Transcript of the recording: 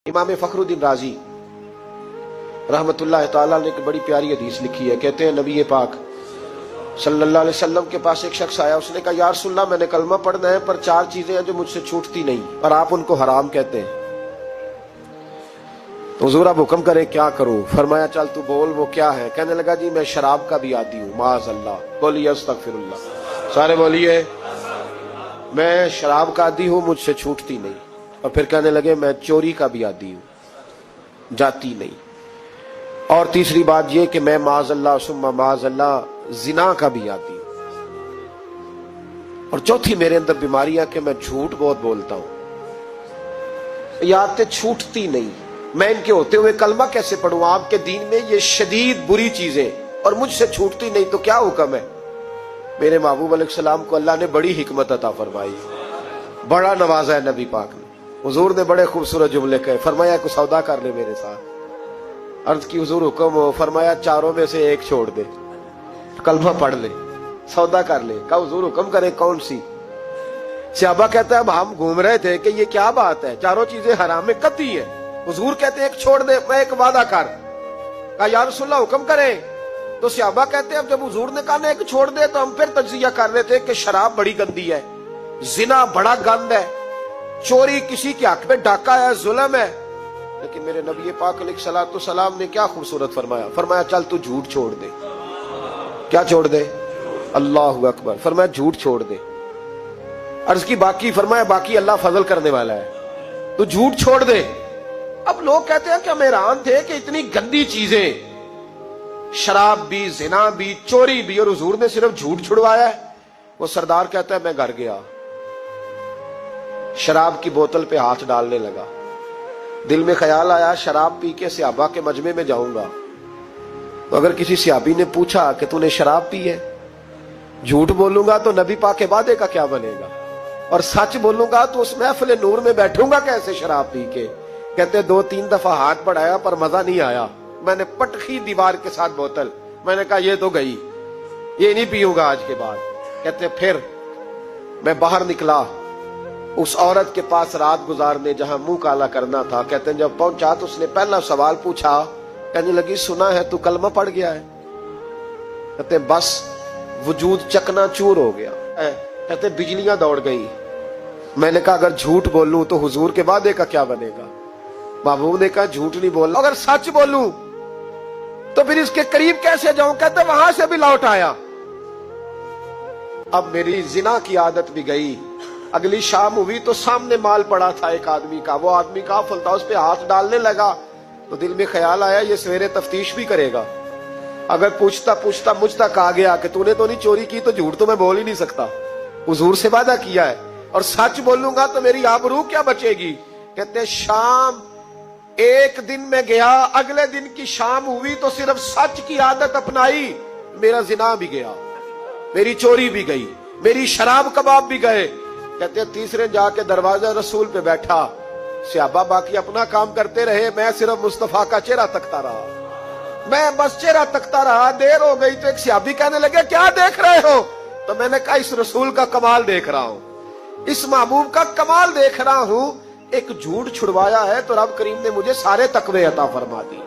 इमाम फखरुद्दीन राजी रहमतुल्लाह ताला ने एक बड़ी प्यारी हदीस लिखी है। कहते हैं नबी पाक सल्लल्लाहु अलैहि वसल्लम के पास एक शख्स आया, उसने कहा या रसूलल्लाह मैंने कलमा पढ़ना है पर 4 चीजें हैं जो मुझसे छूटती नहीं और आप उनको हराम कहते हैं, तो हुजूर आप हुक्म करें क्या करूं? फरमाया चल तू बोल वो क्या है? कहने लगा जी मैं शराब का भी आदी हूं। माज़अल्लाह, बोलिए अस्तगफिरुल्लाह, सारे बोलिए मैं शराब का आदी हूं, मुझसे छूटती नहीं। और फिर कहने लगे मैं चोरी का भी आदी हूं, जाती नहीं। और तीसरी बात यह कि मैं माज़अल्लाह सुम्मा माज़अल्लाह जिना का भी आदी हूं। और चौथी मेरे अंदर बीमारियां कि मैं झूठ बहुत बोलता हूं। ये आदतें छूटती नहीं, मैं इनके होते हुए कलमा कैसे पढ़ूं? आपके दीन में ये शदीद बुरी चीजें और मुझसे छूटती नहीं, तो क्या हुक्म है? मेरे महबूब अलैहिस्सलाम को अल्लाह ने बड़ी हिकमत अता फरमाई, बड़ा नवाजा है नबी पाक ने। हुजूर ने बड़े खूबसूरत जुमले कहे, फरमाया कुछ सौदा कर ले मेरे साथ। अर्ज की हुजूर हुक्म हो, फरमाया चारों में से एक छोड़ दे, कलमा पढ़ ले, सौदा कर ले। कहा हुजूर हुक्म करे कौन सी? सहाबा कहता है अब हम घूम रहे थे कि ये क्या बात है, चारों चीजें हराम में कतई है। हुजूर कहते एक छोड़ दे, मैं एक वादा कर। कहा या रसूलल्लाह हुक्म करे। तो सहाबा कहते हैं अब जब हुजूर ने कहा ना एक छोड़ दे, तो हम फिर तज्जिया कर रहे थे कि शराब बड़ी गंदी है, जिना बड़ा गंद है, चोरी किसी के हक में डाका है, जुल्म है। लेकिन मेरे नबी पाक अलैहिस्सलातु सलाम ने क्या खूबसूरत फरमाया, फरमाया चल तू झूठ छोड़ दे। क्या छोड़ दे? अल्लाहु अकबर। फरमाया झूठ छोड़ दे। अर्ज की बाकी, फरमाया बाकी अल्लाह फजल करने वाला है, तू झूठ छोड़ दे। अब लोग कहते हैं कि हम हैरान थे कि इतनी गंदी चीजें, शराब भी, जिना भी, चोरी भी, और हुजूर ने सिर्फ झूठ छुड़वाया है। वो सरदार कहता है मैं घर गया, शराब की बोतल पे हाथ डालने लगा। दिल में ख्याल आया शराब पी के सहाबा के मजमे में जाऊंगा, तो अगर किसी सहाबी ने पूछा कि तूने शराब पी है, झूठ बोलूंगा तो नबी पाक के वादे का क्या बनेगा, और सच बोलूंगा तो उस महफिल नूर में बैठूंगा कैसे शराब पी के? कहते 2-3 दफा हाथ बढ़ाया पर मजा नहीं आया, मैंने पटखी दीवार के साथ बोतल, मैंने कहा ये तो गई, ये नहीं पीऊंगा आज के बाद। कहते फिर मैं बाहर निकला उस औरत के पास रात गुजारने जहां मुंह काला करना था। कहते जब पहुंचा तो उसने पहला सवाल पूछा, कहने लगी सुना है तू कलमा पढ़ गया है? कहते बस वजूद चकनाचूर हो गया। कहते बिजलियां दौड़ गई। मैंने कहा अगर झूठ बोलूं तो हुजूर के वादे का क्या बनेगा? महबूब ने कहा झूठ नहीं बोलना, अगर सच बोलूं तो फिर इसके करीब कैसे जाऊं? कहते वहां से भी लौट आया। अब मेरी जिना की आदत भी गई। अगली शाम हुई तो सामने माल पड़ा था एक आदमी का, वो आदमी का फलता उस पे हाथ डालने लगा, तो दिल में ख्याल आया ये सवेरे तफ्तीश भी करेगा, अगर पूछता पूछता मुझ तक आ गया कि तूने तो नहीं चोरी की, तो झूठ तो मैं बोल ही नहीं सकता, हुजूर से वादा किया है, और सच बोलूंगा तो मेरी आबरू क्या बचेगी। कहते शाम एक दिन में गया, अगले दिन की शाम हुई तो सिर्फ सच की आदत अपनाई, मेरा जिना भी गया, मेरी चोरी भी गई, मेरी शराब कबाब भी गए। कहते तीसरे जाके दरवाजा रसूल पे बैठा, सहाबा बाकी अपना काम करते रहे, मैं सिर्फ मुस्तफा का चेहरा तकता रहा, मैं बस चेहरा तकता रहा। देर हो गई तो एक सहाबी कहने लगे क्या देख रहे हो? तो मैंने कहा इस रसूल का कमाल देख रहा हूं, इस महबूब का कमाल देख रहा हूं। एक झूठ छुड़वाया है तो रब करीम ने मुझे सारे तकवे अता फरमा दी।